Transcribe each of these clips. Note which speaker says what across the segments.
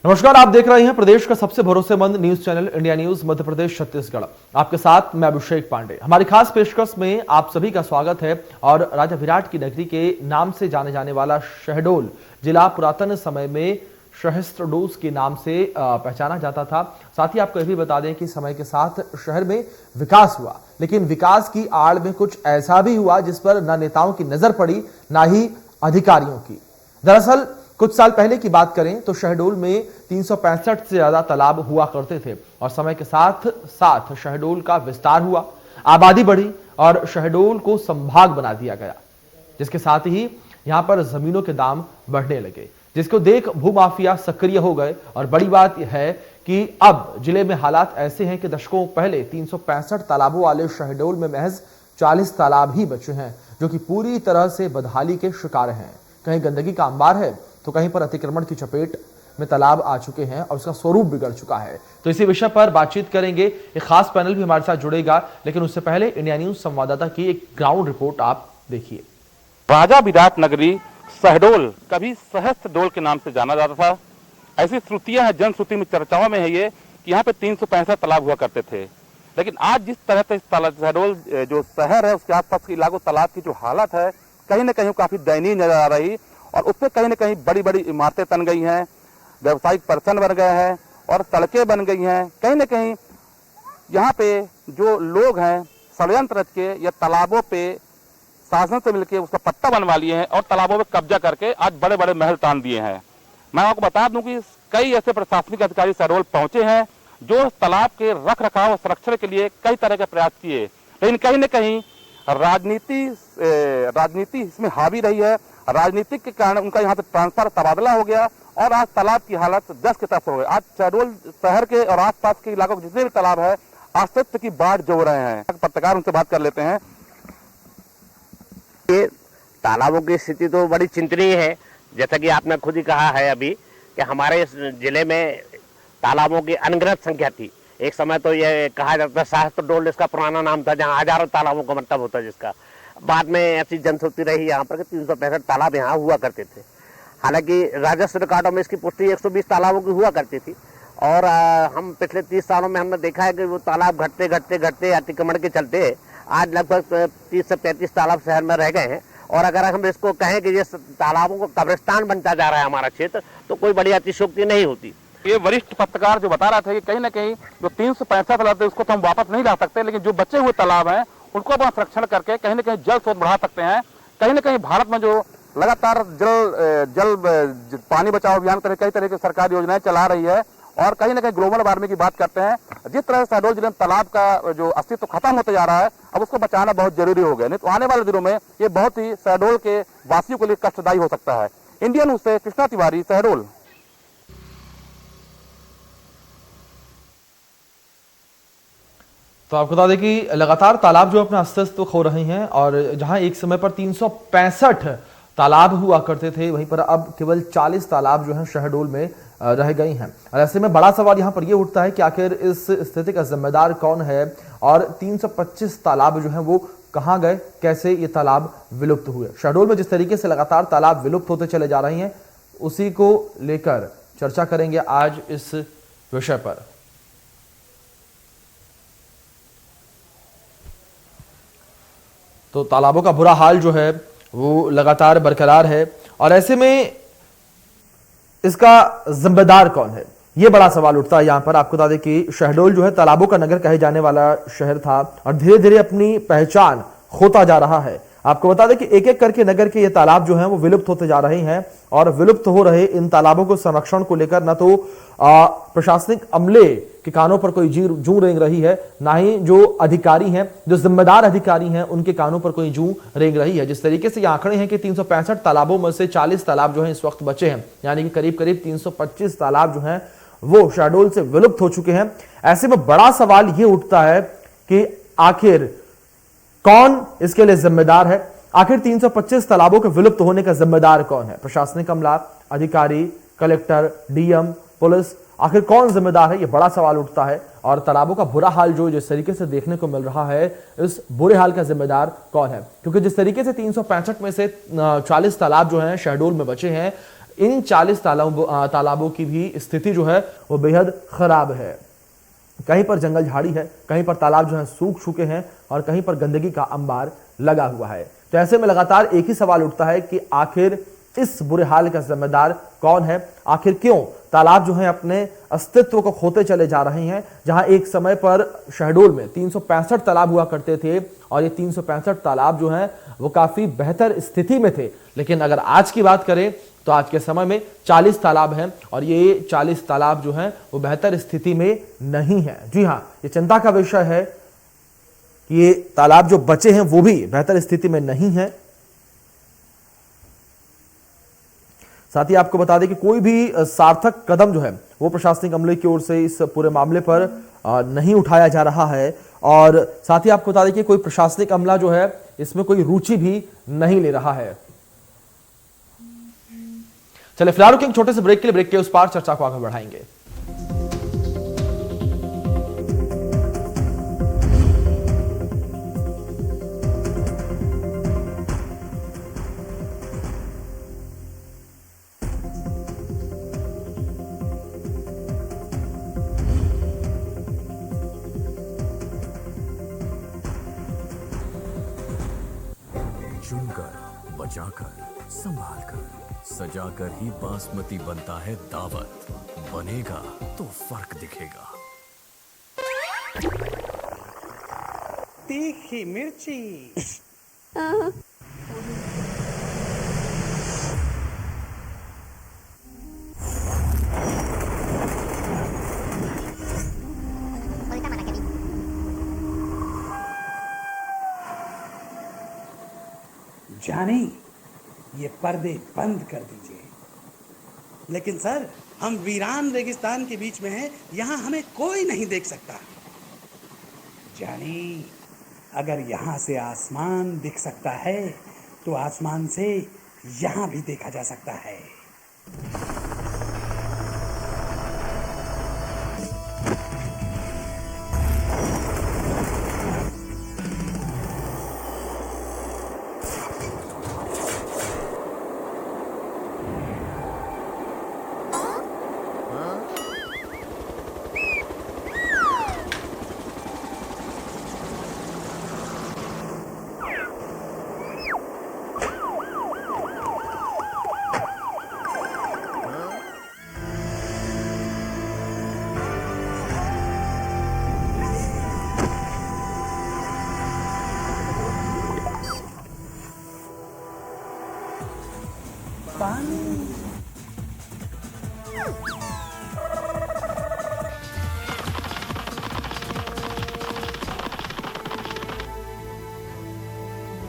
Speaker 1: नमस्कार, आप देख रहे हैं प्रदेश का सबसे भरोसेमंद news channel India news Madhya Pradesh Chhattisgarh. आपके साथ मैं अभिषेक पांडे। हमारी खास पेशकश में आप सभी का स्वागत है। और राजा विराट की नगरी के नाम से जाने जाने वाला शहडोल जिला पुरातन समय में सहस्त्रडोस के नाम से पहचाना जाता था। साथ ही आपको यह भी बता दें कि समय के साथ शहर में विकास हुआ, लेकिन विकास की आड़ में कुछ ऐसा भी हुआ जिस पर न नेताओं की नजर पड़ी, ना ही अधिकारियों की। दरअसल कुछ साल पहले की बात करें तो शहडोल में 365 से ज्यादा तालाब हुआ करते थे और समय के साथ साथ शहडोल का विस्तार हुआ, आबादी बढ़ी और शहडोल को संभाग बना दिया गया, जिसके साथ ही यहां पर जमीनों के दाम बढ़ने लगे, जिसको देख भूमाफिया सक्रिय हो गए। और बड़ी बात यह है कि अब जिले में हालात ऐसे हैं कि दशकों पहले 365 तालाबों वाले शहडोल में महज 40 तालाब ही बचे हैं, जो कि पूरी तरह से बदहाली के शिकार हैं। कहीं गंदगी का अंबार है तो कहीं पर अतिक्रमण की चपेट में तालाब आ चुके हैं और उसका स्वरूप बिगड़ चुका है। तो इसी विषय पर बातचीत करेंगे। एक खास पैनल भी हमारे साथ जुड़ेगा, लेकिन उससे पहले इंडिया न्यूज संवाददाता की एक ग्राउंड रिपोर्ट आप देखिए।
Speaker 2: राजा विराट नगरी शहडोल कभी सहस्त्रडोल के नाम से जाना जाता था। ऐसी श्रुतियां हैं, जनश्रुति में चर्चाओं में है ये कि यहाँ पे 365 तालाब हुआ करते थे। लेकिन आज जिस तरह से शहडोल जो शहर है उसके आसपास के इलाकों तालाब की जो हालत है कहीं न कहीं काफी दयनीय नजर आ रही, और उसमें कहीं न कहीं बड़ी बड़ी इमारतें बन गई हैं, व्यावसायिक पर्सन बन गए हैं और सड़कें बन गई हैं। कहीं न कहीं यहाँ पे जो लोग हैं षड्यंत्र रच के या तालाबों पे शासन से मिलकर उसका पट्टा बनवा लिए हैं और तालाबों पे कब्जा करके आज बड़े बड़े महल तान दिए हैं। मैं आपको बता दूं कि कई ऐसे प्रशासनिक अधिकारी शहडोल पहुंचे हैं जो तालाब के रख रखाव और संरक्षण के लिए कई तरह के प्रयास किए, लेकिन कहीं न कहीं राजनीति इसमें हावी रही है। राजनीतिक के कारण उनका यहाँ से ट्रांसफर तबादला हो गया और आज तालाब की हालत 10 के तरफ हो गई। आज शहडोल शहर के और आसपास के इलाकों के जितने भी तालाब है अस्तित्व की बाढ़ जो रहे हैं। पत्रकार उनसे बात कर लेते हैं।
Speaker 3: ये तालाबों की स्थिति तो बड़ी चिंतनीय है। जैसा कि आपने खुद ही कहा है अभी कि हमारे इस जिले में तालाबों की अनगिनत संख्या थी। एक समय तो ये कहा जाता था सहस्त्रडोल इसका पुराना नाम था, जहाँ हजारों तालाबों का मतलब होता है, जिसका बाद में ऐसी जनश्रुति रही यहाँ पर कि 365 तालाब यहाँ हुआ करते थे। हालांकि राजस्व रिकॉर्डों में इसकी पुष्टि 120 तालाबों की हुआ करती थी और हम पिछले 30 सालों में हमने देखा है कि वो तालाब घटते घटते घटते अतिक्रमण के चलते आज लगभग 30 से 35 तालाब शहर में रह गए हैं। और अगर हम इसको कहें कि ये तालाबों को कब्रिस्तान बनता जा रहा है हमारा क्षेत्र, तो कोई बड़ी अतिशयोक्ति नहीं होती।
Speaker 2: ये वरिष्ठ पत्रकार जो बता रहा था कि कहीं न कहीं जो 365 तालाब थे उसको तो हम वापस नहीं ला सकते, लेकिन जो बचे हुए तालाब हैं उनको अपना संरक्षण करके कहीं न कहीं जल स्रोत बढ़ा सकते हैं। कहीं न कहीं भारत में जो लगातार जल पानी बचाओ अभियान तरह कई तरह की सरकारी योजनाएं चला रही है और कहीं न कहीं ग्लोबल वार्मिंग की बात करते हैं। जिस तरह से शहडोल जिले में तालाब का जो अस्तित्व खत्म होते जा रहा है, अब उसको बचाना बहुत जरूरी हो गया, नहीं तो आने वाले दिनों में ये बहुत ही शहडोल के वासियों के लिए कष्टदायी हो सकता है। इंडियन न्यूज से कृष्णा तिवारी, शहडोल।
Speaker 1: तो आपको बता दें कि लगातार तालाब जो अपना अस्तित्व खो रहे हैं और जहां एक समय पर 365 तालाब हुआ करते थे, वहीं पर अब केवल 40 तालाब जो हैं शहडोल में रह गई हैं। और ऐसे में बड़ा सवाल यहां पर यह उठता है कि आखिर इस स्थिति का जिम्मेदार कौन है और 325 तालाब जो हैं वो कहां गए, कैसे ये तालाब विलुप्त हुए। शहडोल में जिस तरीके से लगातार तालाब विलुप्त होते चले जा रहे हैं, उसी को लेकर चर्चा करेंगे आज इस विषय पर। तो तालाबों का बुरा हाल जो है वो लगातार बरकरार है और ऐसे में इसका जिम्मेदार कौन है, ये बड़ा सवाल उठता है। यहां पर आपको बता दें कि शहडोल जो है तालाबों का नगर कहे जाने वाला शहर था और धीरे धीरे अपनी पहचान खोता जा रहा है। आपको बता दें कि एक एक करके नगर के ये तालाब जो हैं वो विलुप्त होते जा रहे हैं और विलुप्त हो रहे इन तालाबों को संरक्षण को लेकर न तो प्रशासनिक अमले के कानों पर कोई जूं रेंग रही है, ना ही जो अधिकारी हैं, जो जिम्मेदार अधिकारी हैं, उनके कानों पर कोई जूं रेंग रही है। जिस तरीके से ये आंकड़े हैं कि 365 तालाबों में से 40 तालाब जो हैं इस वक्त बचे हैं, यानी कि करीब करीब 325 तालाब जो हैं वो शहडोल से विलुप्त हो चुके हैं। ऐसे में बड़ा सवाल ये उठता है कि आखिर कौन इसके लिए जिम्मेदार है। आखिर 325 तालाबों के विलुप्त होने का जिम्मेदार कौन है? प्रशासनिक अमला, अधिकारी, कलेक्टर, डीएम, पुलिस, आखिर कौन जिम्मेदार है? यह बड़ा सवाल उठता है। और तालाबों का बुरा हाल जो जिस तरीके से देखने को मिल रहा है, इस बुरे हाल का जिम्मेदार कौन है? क्योंकि जिस तरीके से 365 में से 40 तालाब जो हैं शहडोल में बचे हैं, इन 40 तालाबों की भी स्थिति जो है वो बेहद खराब है। कहीं पर जंगल झाड़ी है, कहीं पर तालाब जो है सूख चुके हैं और कहीं पर गंदगी का अंबार लगा हुआ है। तो ऐसे में लगातार एक ही सवाल उठता है कि आखिर इस बुरे हाल का जिम्मेदार कौन है? आखिर क्यों तालाब जो है अपने अस्तित्व को खोते चले जा रहे हैं? जहां एक समय पर शहडोल में 365 तालाब हुआ करते थे और ये 365 तालाब जो हैं वो काफी बेहतर स्थिति में थे, लेकिन अगर आज की बात करें तो आज के समय में 40 तालाब हैं और ये 40 तालाब जो हैं वो बेहतर स्थिति में नहीं है। जी हाँ, ये चिंता का विषय है कि ये तालाब जो बचे हैं वो भी बेहतर स्थिति में नहीं है। साथ ही आपको बता दें कि कोई भी सार्थक कदम जो है वो प्रशासनिक अमले की ओर से इस पूरे मामले पर नहीं उठाया जा रहा है और साथ ही आपको बता दें कि कोई प्रशासनिक अमला जो है इसमें कोई रुचि भी नहीं ले रहा है। चलिए फिलहाल एक छोटे से ब्रेक के लिए, ब्रेक के उस पार चर्चा को आगे बढ़ाएंगे।
Speaker 4: चुनकर, बचाकर, संभालकर, सजाकर ही बासमती बनता है दावत। बनेगा तो फर्क दिखेगा।
Speaker 5: तीखी मिर्ची। जानी, ये पर्दे बंद कर दीजिए। लेकिन सर, हम वीरान रेगिस्तान के बीच में हैं, यहाँ हमें कोई नहीं देख सकता। जानी, अगर यहाँ से आसमान दिख सकता है तो आसमान से यहाँ भी देखा जा सकता है।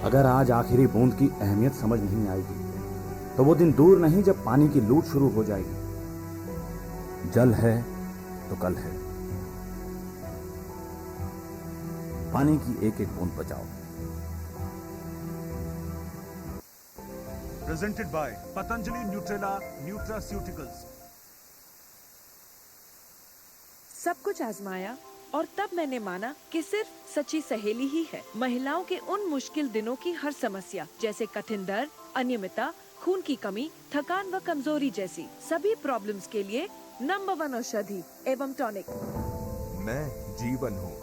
Speaker 6: अगर आज आखिरी बूंद की अहमियत समझ नहीं आएगी तो वो दिन दूर नहीं जब पानी की लूट शुरू हो जाएगी। जल है तो कल है। पानी की एक एक बूंद बचाओ।
Speaker 7: Presented by Patanjali Nutrela Nutraceuticals।
Speaker 8: सब कुछ आजमाया और तब मैंने माना कि सिर्फ सच्ची सहेली ही है। महिलाओं के उन मुश्किल दिनों की हर समस्या, जैसे कठिन दर्द, अनियमितता, खून की कमी, थकान व कमजोरी जैसी सभी प्रॉब्लम्स के लिए नंबर 1 औषधि एवं टॉनिक।
Speaker 7: मैं जीवन हूँ।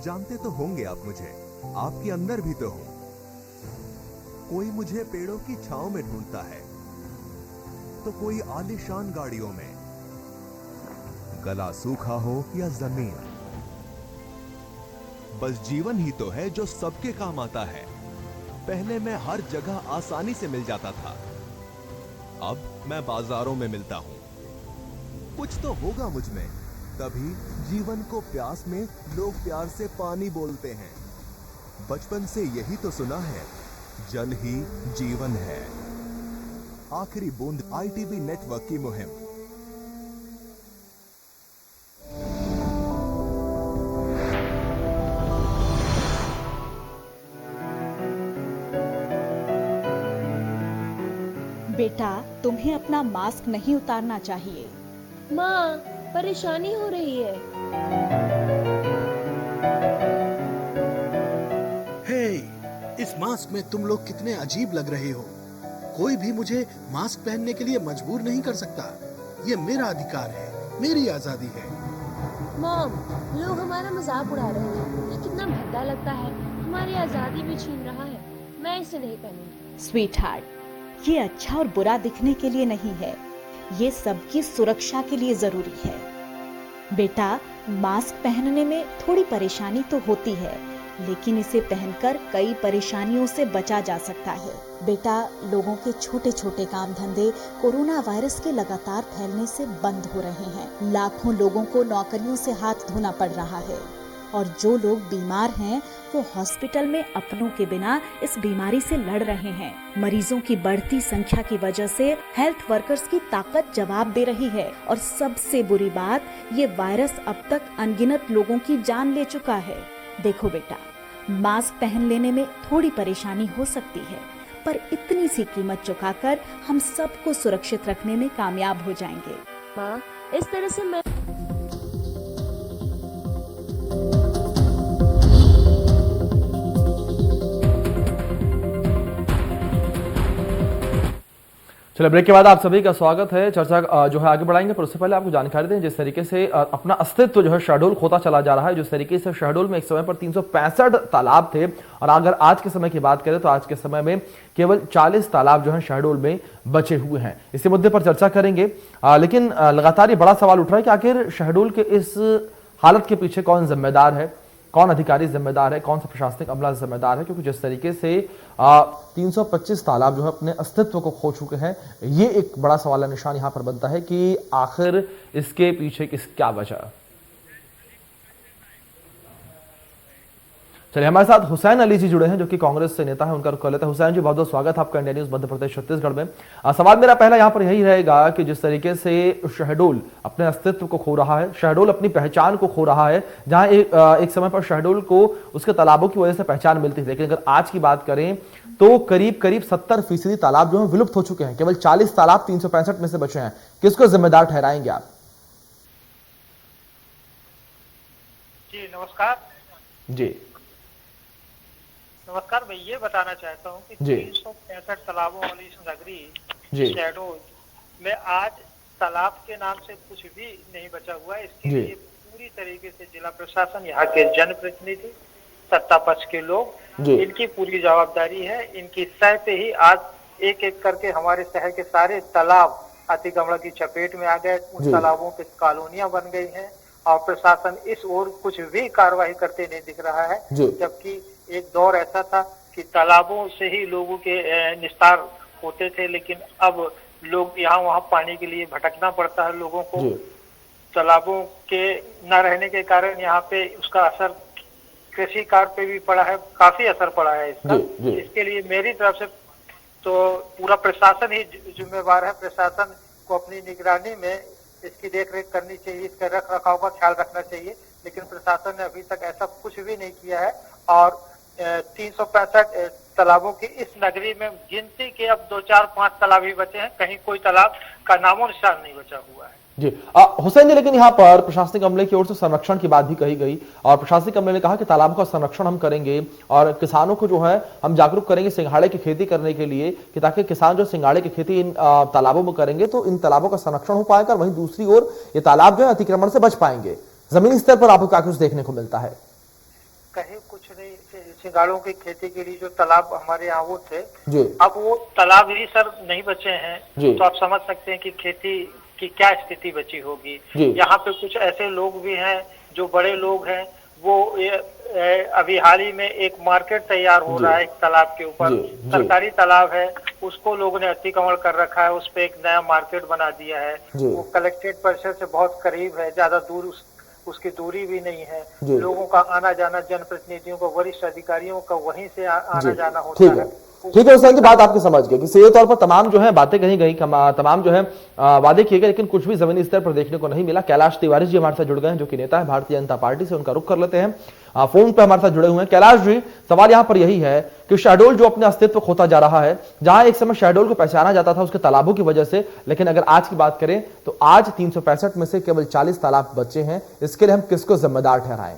Speaker 7: जानते तो होंगे आप मुझे, आपके अंदर भी तो हूँ। कोई मुझे पेड़ों की छांव में ढूंढता है तो कोई आलीशान गाड़ियों में। गला सूखा हो या जमीन, बस जीवन ही तो है जो सबके काम आता है। पहले मैं हर जगह आसानी से मिल जाता था, अब मैं बाजारों में मिलता हूं। कुछ तो होगा मुझ में, तभी जीवन को प्यास में लोग प्यार से पानी बोलते हैं। बचपन से यही तो सुना है, जल ही जीवन है। आखिरी बूंद ITV नेटवर्क की मुहिम।
Speaker 9: बेटा, तुम्हें अपना मास्क नहीं उतारना चाहिए।
Speaker 10: माँ, परेशानी हो रही है।
Speaker 5: हे, इस मास्क में तुम लोग कितने अजीब लग रहे हो।
Speaker 11: कोई भी मुझे मास्क पहनने के लिए मजबूर नहीं कर सकता। ये मेरा अधिकार है, मेरी आजादी है।
Speaker 10: मॉम, लोग हमारा मजाक उड़ा रहे हैं। ये कितना भद्दा लगता है, हमारी आजादी भी छीन रहा है। मैं इसे नहीं पहनूंगी।
Speaker 9: स्वीट हार्ट, ये अच्छा और बुरा दिखने के लिए नहीं है, ये सबकी सुरक्षा के लिए जरूरी है। बेटा, मास्क पहनने में थोड़ी परेशानी तो होती है, लेकिन इसे पहनकर कई परेशानियों से बचा जा सकता है। बेटा, लोगों के छोटे छोटे काम धंधे कोरोना वायरस के लगातार फैलने से बंद हो रहे हैं। लाखों लोगों को नौकरियों से हाथ धोना पड़ रहा है और जो लोग बीमार हैं वो हॉस्पिटल में अपनों के बिना इस बीमारी से लड़ रहे हैं। मरीजों की बढ़ती संख्या की वजह से हेल्थ वर्कर्स की ताकत जवाब दे रही है और सबसे बुरी बात, ये वायरस अब तक अनगिनत लोगों की जान ले चुका है। देखो बेटा, मास्क पहन लेने में थोड़ी परेशानी हो सकती है, पर इतनी सी कीमत चुकाकर हम सबको सुरक्षित रखने में कामयाब हो जाएंगे।
Speaker 10: माँ, इस तरह से मैं
Speaker 1: चलिए, ब्रेक के बाद आप सभी का स्वागत है। चर्चा जो है आगे बढ़ाएंगे, पर उससे पहले आपको जानकारी दें, जिस तरीके से अपना अस्तित्व जो है शहडोल खोता चला जा रहा है। जिस तरीके से शहडोल में एक समय पर 365 तालाब थे, और अगर आज के समय की बात करें तो आज के समय में केवल 40 तालाब जो है शहडोल में बचे हुए हैं। इसी मुद्दे पर चर्चा करेंगे, लेकिन लगातार ये बड़ा सवाल उठ रहा है कि आखिर शहडोल के इस हालत के पीछे कौन जिम्मेदार है, कौन अधिकारी जिम्मेदार है, कौन सा प्रशासनिक अमला जिम्मेदार है। क्योंकि जिस तरीके से 325 तालाब जो है अपने अस्तित्व को खो चुके हैं, ये एक बड़ा सवाल निशान यहां पर बनता है कि आखिर इसके पीछे क्या वजह। चलिए, हमारे साथ हुसैन अली जी जुड़े हैं, जो कि कांग्रेस से नेता है, उनका रुख कर लेते हैं। हुसैन जी, बहुत बहुत स्वागत है आपका इंडिया न्यूज मध्य प्रदेश छत्तीसगढ़ में। सवाल मेरा पहला यहाँ पर यही रहेगा कि जिस तरीके से शहडोल अपने अस्तित्व को खो रहा है, शहडोल अपनी पहचान को खो रहा है, जहां एक समय पर शहडोल को उसके तालाबों की वजह से पहचान मिलती थी, लेकिन अगर आज की बात करें तो करीब 70% तालाब जो है विलुप्त हो चुके हैं। केवल 40 तालाब 365 में से बचे हैं। किसको जिम्मेदार ठहराएंगे आप?
Speaker 12: जी नमस्कार।
Speaker 1: जी
Speaker 12: नमस्कार, मैं ये बताना चाहता हूँ कि 365 तालाबों वाली इस नगरी शहडोल में आज तालाब के नाम से कुछ भी नहीं बचा हुआ है। इसके लिए पूरी तरीके से जिला प्रशासन, यहाँ के जनप्रतिनिधि, सत्ता पक्ष के लोग, इनकी पूरी जवाबदारी है। इनकी सह पे ही आज एक एक करके हमारे शहर के सारे तालाब अतिक्रमण की चपेट में आ गए। उन तालाबों पे कॉलोनियां बन गई हैं और प्रशासन इस ओर कुछ भी कार्रवाई करते नहीं दिख रहा है। जबकि एक दौर ऐसा था कि तालाबों से ही लोगों के निस्तार होते थे, लेकिन अब लोग यहाँ वहाँ पानी के लिए भटकना पड़ता है लोगों को। तालाबों के न रहने के कारण यहाँ पे उसका असर कृषि कार्य पे भी पड़ा है, काफी असर पड़ा है इसका। इसके लिए मेरी तरफ से तो पूरा प्रशासन ही जिम्मेवार है। प्रशासन को अपनी निगरानी में इसकी देखरेख करनी चाहिए, इसके रख रखाव का ख्याल रखना चाहिए, लेकिन प्रशासन ने अभी तक ऐसा कुछ भी नहीं किया है। और 365 तालाबों की इस नगरी में गिनती के अब 2, 4, 5 तालाब ही बचे हैं, कहीं कोई तालाब का नामो निशान नहीं बचा हुआ है।
Speaker 1: जी हुसैन जी, लेकिन यहाँ पर प्रशासनिक अमले की ओर से संरक्षण की बात भी कही गई और प्रशासनिक अमले ने कहा कि तालाबों का संरक्षण हम करेंगे और किसानों को जो है हम जागरूक करेंगे सिंघाड़े की खेती करने के लिए, कि ताकि किसान जो सिंघाड़े की खेती इन तालाबों में करेंगे तो इन तालाबों का संरक्षण हो पाएगा। वहीं दूसरी ओर ये तालाब जो है अतिक्रमण से बच पाएंगे। जमीनी स्तर पर आपको क्या कुछ देखने को मिलता है?
Speaker 12: कहीं कुछ नहीं। सिंघाड़ों की खेती के लिए जो तालाब हमारे यहाँ वो थे, अब वो तालाब ही सर नहीं बचे हैं, तो आप समझ सकते हैं कि खेती की क्या स्थिति बची होगी। यहाँ पे कुछ ऐसे लोग भी हैं जो बड़े लोग हैं, वो अभी हाल ही में एक मार्केट तैयार हो रहा है एक तालाब के ऊपर, सरकारी तालाब है, उसको लोगों ने अतिक्रमण कर रखा है, उस पे एक नया मार्केट बना दिया है। वो कलेक्ट्रेट परिसर से बहुत करीब है, ज्यादा दूर उसकी दूरी भी नहीं है। लोगों का आना जाना, जनप्रतिनिधियों को, वरिष्ठ अधिकारियों का वहीं से आना जाना होता है।
Speaker 1: ठीक है हुसैन जी, बात आपकी समझ गए कि सीधे तौर पर तमाम जो है बातें कही गई, तमाम जो है वादे किए गए, लेकिन कुछ भी जमीनी स्तर पर देखने को नहीं मिला। कैलाश तिवारी जी हमारे साथ जुड़ गए हैं, जो कि नेता है भारतीय जनता पार्टी से, उनका रुख कर लेते हैं। फोन पे हमारे साथ जुड़े हुए हैं। कैलाश जी, सवाल यहाँ पर यही है कि शहडोल जो अपने अस्तित्व खोता जा रहा है, जहां एक समय शहडोल को पहचाना जाता था उसके तालाबों की वजह से, लेकिन अगर आज की बात करें तो आज 365 में से केवल 40 तालाब बचे हैं। इसके लिए हम किसको जिम्मेदार ठहराएं?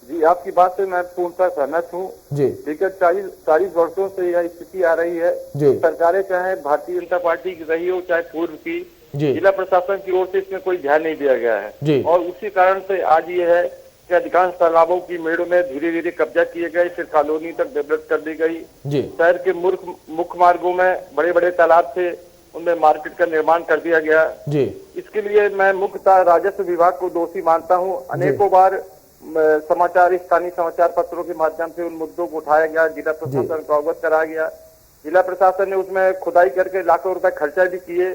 Speaker 13: जी, आपकी बात से मैं पूर्णतः सहमत हूँ
Speaker 1: जी।
Speaker 13: विगत 40 वर्षों से यह स्थिति आ रही है
Speaker 1: जी।
Speaker 13: सरकारें चाहे भारतीय जनता पार्टी की रही हो चाहे पूर्व की, जिला प्रशासन की ओर से इसमें कोई ध्यान नहीं दिया गया है
Speaker 1: जी।
Speaker 13: और उसी कारण से आज ये है कि अधिकांश तालाबों की मेड़ों में धीरे धीरे कब्जा किए गए, फिर कॉलोनी तक डेवलप कर दी गई। शहर के मुख्य मार्गों में बड़े बड़े तालाब थे, उनमें मार्केट का निर्माण कर दिया गया जी। इसके लिए मैं मुख्यतः राजस्व विभाग को दोषी मानता हूं। अनेकों बार स्थानीय समाचार पत्रों के माध्यम से उन मुद्दों को उठाया गया, जिला प्रशासन को अवगत कराया गया। जिला प्रशासन ने उसमें खुदाई करके लाखों रुपए खर्चा भी किए,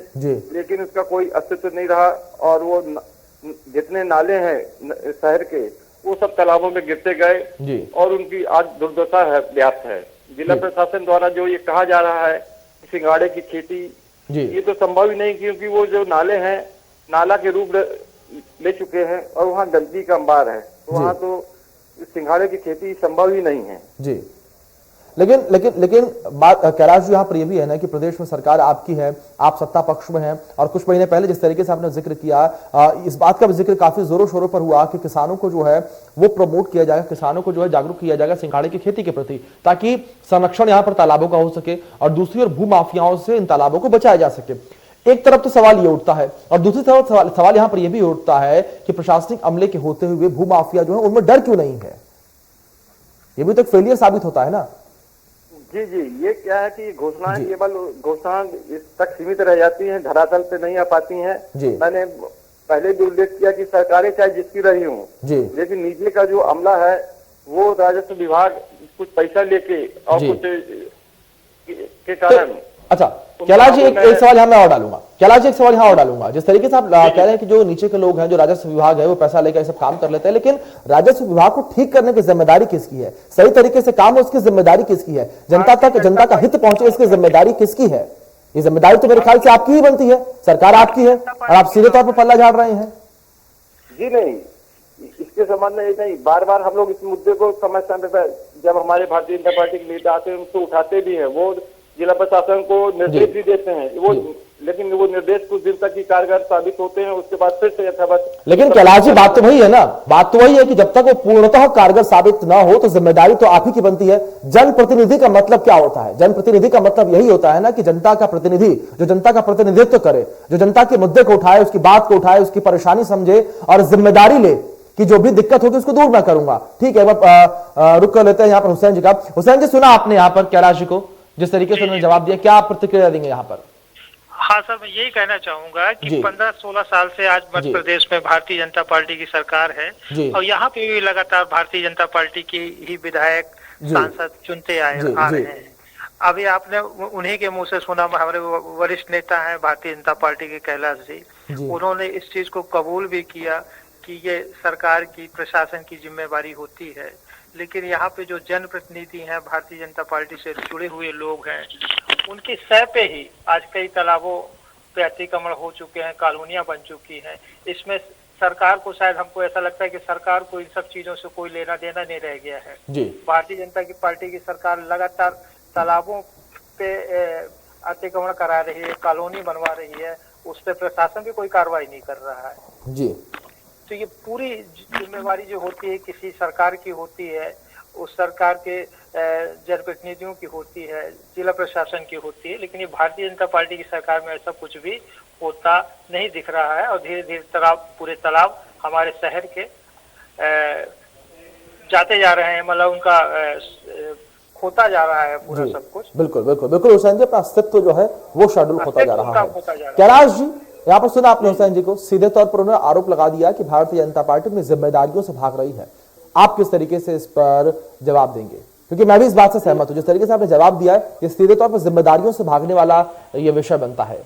Speaker 13: लेकिन उसका कोई अस्तित्व नहीं रहा और वो जितने नाले हैं शहर के वो सब तालाबों में गिरते गए और उनकी आज दुर्दशा है व्याप्त है। जिला प्रशासन द्वारा जो ये कहा जा रहा है सिंगाड़े की खेती, ये तो संभव ही नहीं, क्योंकि वो जो नाले हैं नाला के रूप ले चुके हैं और वहाँ गंदगी का अंबार है, तो वहाँ तो सिंघाड़े की खेती संभव ही नहीं है
Speaker 1: जी। लेकिन बात कैलाश जी यहाँ पर यह भी है ना कि प्रदेश में सरकार आपकी है, आप सत्ता पक्ष में हैं और कुछ महीने पहले जिस तरीके से आपने जिक्र किया, इस बात का भी जिक्र काफी जोरों शोरों पर हुआ कि किसानों को जो है वो प्रमोट किया जाएगा, किसानों को जो है जागरूक किया जाएगा सिंघाड़े की खेती के प्रति, ताकि संरक्षण यहाँ पर तालाबों का हो सके और दूसरी ओर भू माफियाओं से इन तालाबों को बचाया जा सके। एक तरफ तो सवाल ये उठता है और दूसरी तरफ सवाल यहाँ पर यह भी उठता है कि प्रशासनिक अमले के होते हुए भू माफिया जो है उनमें डर क्यों नहीं है? ये भी तो एक फेलियर साबित होता है ना।
Speaker 13: जी, ये क्या है कि घोषणाएं केवल घोषणा तक सीमित रह जाती हैं, धरातल पे नहीं आ पाती हैं। मैंने पहले भी उल्लेख किया कि सरकारें चाहे जिसकी रही हूँ, लेकिन नीचे का जो अमला है वो राजस्व विभाग कुछ पैसा लेके और कुछ के कारण
Speaker 1: अच्छा कैलाश जी एक सवाल यहाँ मैं और डालूंगा, कैलाश जी एक सवाल यहाँ और डालूंगा। जिस तरीके से आप कह रहे हैं कि जो नीचे के लोग हैं, जो राजस्व विभाग है वो पैसा लेकर सब काम कर लेते हैं, लेकिन राजस्व विभाग को ठीक करने की जिम्मेदारी किसकी है? सही तरीके से काम हो उसकी जिम्मेदारी किसकी है? जनता तक जनता का हित पहुंचे इसकी जिम्मेदारी किसकी है? ये जिम्मेदारी तो मेरे ख्याल से आपकी ही बनती है, सरकार आपकी है और आप सीधे तौर पर पल्ला झाड़ रहे हैं।
Speaker 13: जी नहीं, इसके संबंध में नहीं, बार बार हम लोग इस मुद्दे को समय समय पर जब हमारे भारतीय जनता पार्टी के नेता आते हैं उनको उठाते भी हैं, वो जिला प्रशासन को निर्देश भी देते हैं, वो लेकिन वो निर्देश कुछ दिन तक ही कारगर साबित होते हैं, उसके बाद फिर से यथावत।
Speaker 1: लेकिन कैलाश जी बात तो वही है ना, बात तो वही है कि जब तक वो पूर्णतः कारगर साबित ना हो तो जिम्मेदारी तो आप ही की बनती है। जनप्रतिनिधि का मतलब क्या होता है? जनप्रतिनिधि का मतलब यही होता है ना कि जनता का प्रतिनिधि जो जनता का प्रतिनिधित्व करे, जो जनता के मुद्दे को उठाए, उसकी बात को उठाए, उसकी परेशानी समझे और जिम्मेदारी ले कि जो भी दिक्कत होगी उसको दूर मैं करूंगा। ठीक है, रुक कर लेते हैं यहाँ पर हुसैन जी का। हुसैन जी सुना आपने यहाँ पर कैलाश जी को जिस तरीके से उन्होंने जवाब दिया, क्या आप प्रतिक्रिया देंगे यहाँ पर?
Speaker 12: हाँ सर, मैं यही कहना चाहूंगा कि 15-16 साल से आज मध्य प्रदेश में भारतीय जनता पार्टी की सरकार है और यहाँ पे भी लगातार भारतीय जनता पार्टी की ही विधायक सांसद चुनते आ रहे हैं। अभी आपने उन्हीं के मुंह से सुना, हमारे वरिष्ठ नेता हैं भारतीय जनता पार्टी के कैलाश जी, उन्होंने इस चीज को कबूल भी किया कि ये सरकार की प्रशासन की जिम्मेवारी होती है। लेकिन यहाँ पे जो जनप्रतिनिधि हैं, भारतीय जनता पार्टी से जुड़े हुए लोग हैं, उनकी सह पे ही आज कई तालाबों पे अतिक्रमण हो चुके हैं, कॉलोनियां बन चुकी हैं। इसमें सरकार को, शायद हमको ऐसा लगता है कि सरकार को इन सब चीजों से कोई लेना देना नहीं रह गया है। भारतीय जनता की पार्टी की सरकार लगातार तालाबों पे अतिक्रमण करा रही है, कॉलोनी बनवा रही है, उस पर प्रशासन भी कोई कार्रवाई नहीं कर रहा है जी। तो ये पूरी जिम्मेवारी जो होती है किसी सरकार की होती है, उस सरकार के जनप्रतिनिधियों की होती है, जिला प्रशासन की होती है, लेकिन ये भारतीय जनता पार्टी की सरकार में ऐसा कुछ भी होता नहीं दिख रहा है और धीरे धीरे पूरे तालाब हमारे शहर के जाते जा रहे हैं, मतलब उनका खोता जा रहा है पूरा सब कुछ।
Speaker 1: बिल्कुल बिल्कुल बिल्कुल हुसैन जी, अपना अस्तित्व जो है वो शेड्यूल होता जा रहा है। कैलाश जी यहाँ पर सुना आपने हुसैन जी को, सीधे तौर पर उन्होंने आरोप लगा दिया कि भारतीय जनता पार्टी अपनी जिम्मेदारियों से भाग रही है। आप किस तरीके से इस पर जवाब देंगे? क्योंकि मैं भी इस बात से सहमत हूं, जिस तरीके से आपने जवाब दिया है ये सीधे तौर पर जिम्मेदारियों से भागने वाला ये विषय बनता है।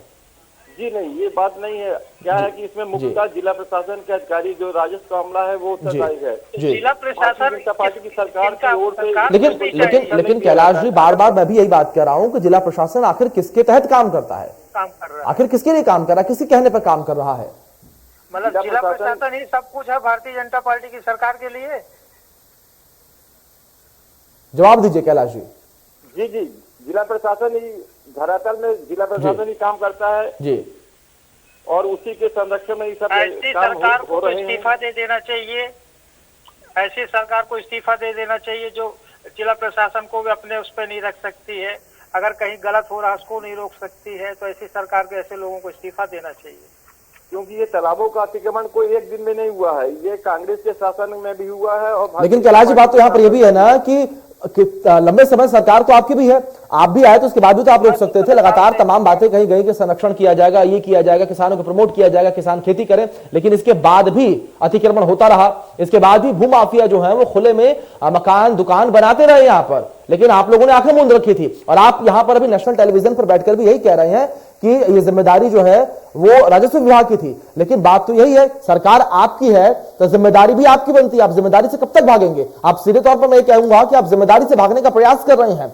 Speaker 13: जी नहीं, ये बात नहीं है। क्या है कि इसमें मुख्यतः जिला प्रशासन के अधिकारी जो राजस्व का अमला है वो उत्तरदायी है।
Speaker 12: जिला प्रशासन
Speaker 13: पार्टी की सरकार की ओर से।
Speaker 1: लेकिन कैलाश जी बार बार मैं भी यही बात कर रहा हूँ कि जिला प्रशासन आखिर किसके तहत काम करता है, आखिर किसके लिए काम कर रहा है, किसी कहने पर काम कर रहा है?
Speaker 12: मतलब जिला प्रशासन ही सब कुछ है भारतीय जनता पार्टी की सरकार के लिए?
Speaker 1: जवाब दीजिए कैलाश जी।
Speaker 13: जी, जिला प्रशासन ही धरातल में जिला प्रशासन ही काम करता है जी, और उसी के संरक्षण में ये सब
Speaker 12: ऐसी सरकार को इस्तीफा दे देना चाहिए ऐसी सरकार को इस्तीफा दे देना चाहिए, जो जिला प्रशासन को भी अपने उस पर नहीं रख सकती है। अगर कहीं गलत हो रहा है उसको नहीं रोक सकती है, तो ऐसी सरकार के ऐसे लोगों को इस्तीफा देना चाहिए।
Speaker 13: क्योंकि ये तालाबों का अतिक्रमण कोई एक दिन में नहीं हुआ है, ये कांग्रेस के शासन में भी हुआ है। और
Speaker 1: लेकिन कैलाश जी बात तो यहाँ पर ये भी है ना कि लंबे समय सरकार तो आपकी भी है, आप भी आए तो उसके बाद भी तो आप रोक सकते थे। लगातार तमाम बातें कही गई कि संरक्षण किया जाएगा, ये किया जाएगा, किसानों को प्रमोट किया जाएगा, किसान खेती करें, लेकिन इसके बाद भी अतिक्रमण होता रहा। इसके बाद भी भूमाफिया जो है वो खुले में मकान दुकान बनाते रहे यहाँ पर, लेकिन आप लोगों ने आंखें मूंद रखी थी। और आप यहाँ पर अभी नेशनल टेलीविजन पर बैठकर भी यही कह रहे हैं कि ये जिम्मेदारी जो है वो राजस्व विभाग की थी, लेकिन बात तो यही है सरकार आपकी है तो जिम्मेदारी भी आपकी बनती है। आप जिम्मेदारी से कब तक भागेंगे? आप सीधे तौर पर मैं कहूंगा कि आप जिम्मेदारी से भागने का प्रयास कर रहे हैं।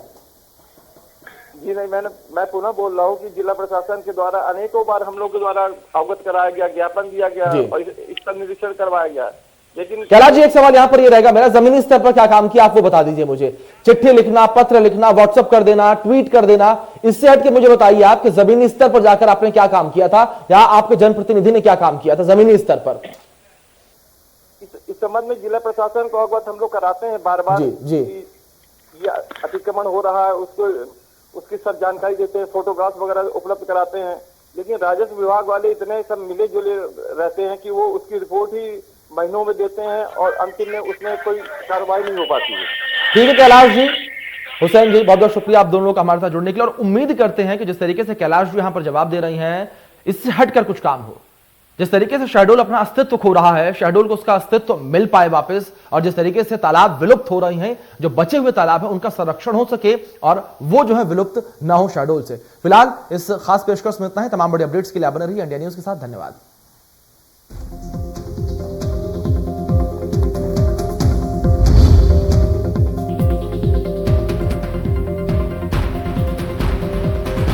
Speaker 13: जी नहीं, मैं पुनः बोल रहा हूँ कि जिला प्रशासन के द्वारा अनेकों बार हम लोग के द्वारा अवगत कराया गया, ज्ञापन दिया गया और इसका निरीक्षण करवाया गया, लेकिन
Speaker 1: कैलाश जी एक सवाल यहाँ पर ये रहेगा मेरा, जमीनी स्तर पर क्या काम किया आप वो बता दीजिए मुझे। चिट्ठी लिखना, पत्र लिखना, व्हाट्सएप कर देना, ट्वीट कर देना, इससे हटके मुझे बताइए आप कि जमीनी स्तर पर जाकर आपने क्या काम किया था या आपके जनप्रतिनिधि ने क्या काम किया था जमीनी स्तर पर?
Speaker 13: इस संबंध में जिला प्रशासन को अवगत हम लोग कराते हैं बार बार।
Speaker 1: जी।
Speaker 13: ये अतिक्रमण हो रहा है उसकी सब जानकारी देते हैं, फोटोग्राफ वगैरह उपलब्ध कराते हैं, लेकिन राजस्व विभाग वाले इतने सब मिले जुले रहते हैं कि वो उसकी रिपोर्ट ही महीनों में देते हैं और अंतिम में उसमें कोई कार्रवाई नहीं हो पाती है।
Speaker 1: ठीक है कैलाश जी, हुसैन जी बहुत बहुत शुक्रिया आप दोनों का हमारे साथ जुड़ने के लिए, और उम्मीद करते हैं कि जिस तरीके से कैलाश जी यहाँ पर जवाब दे रही हैं इससे हटकर कुछ काम हो। जिस तरीके से शहडोल अपना अस्तित्व खो रहा है, शहडोल को उसका अस्तित्व मिल पाए वापस, और जिस तरीके से तालाब विलुप्त हो रहे हैं, जो बचे हुए तालाब हैं उनका संरक्षण हो सके और वो जो है विलुप्त ना हो शहडोल से। फिलहाल इस खास पेशकश में इतना है। तमाम बड़े अपडेट्स के लिए बने रहिए इंडिया न्यूज के साथ। धन्यवाद।